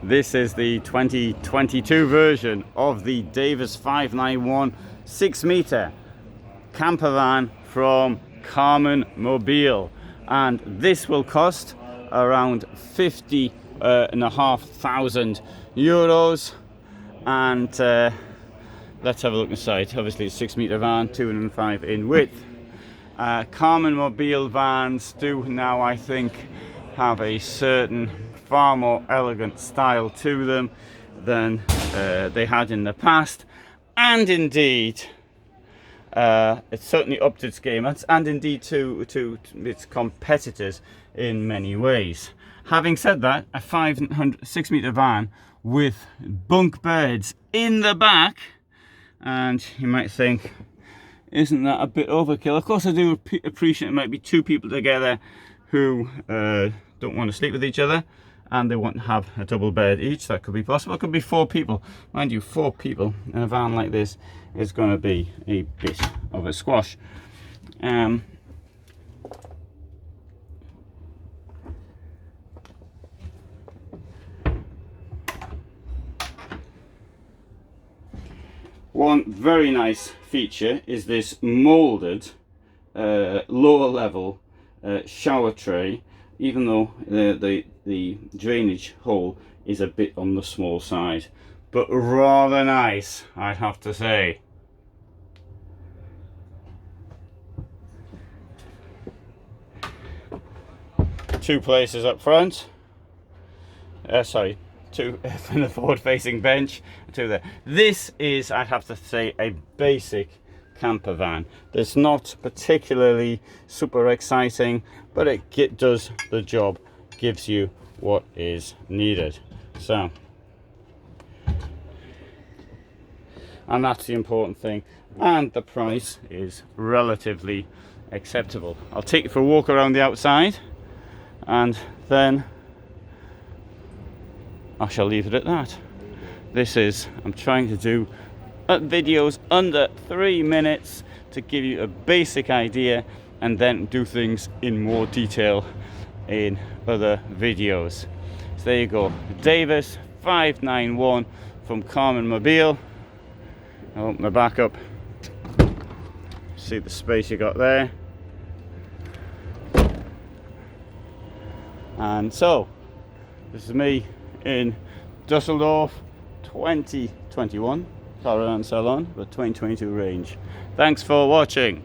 This is the 2022 version of the Davis 591 6-metre campervan from Karmann Mobil, and this will cost around 50,500 euros. And let's have a look inside. Obviously, it's a 6-metre van, 205 in width. Karmann Mobil vans do now, I think, have a certain far more elegant style to them than they had in the past, and indeed it's certainly upped its game, and indeed to its competitors in many ways. Having said that, a 6-metre van with bunk beds in the back, and you might think, isn't that a bit overkill? Of course, I do appreciate it might be two people together who don't want to sleep with each other and they want to have a double bed each. That could be possible. It could be 4 people. Mind you, 4 people in a van like this is going to be a bit of a squash. One very nice feature is this moulded lower level shower tray, even though the drainage hole is a bit on the small side, but rather nice, I'd have to say. Two places up front, two in the forward facing bench, two there. This is, I'd have to say, a basic camper van. It's not particularly super exciting, but it does the job, gives you what is needed. So, and that's the important thing, and the price is relatively acceptable. I'll take you for a walk around the outside, and then I shall leave it at that. I'm trying to do videos under 3 minutes to give you a basic idea, and then do things in more detail in other videos. So there you go, Davis 591 from Karmann Mobil. I'll open the back up, see the space you got there. And so this is me in Dusseldorf 2021 Caravan Salon, the 2022 range. Thanks for watching.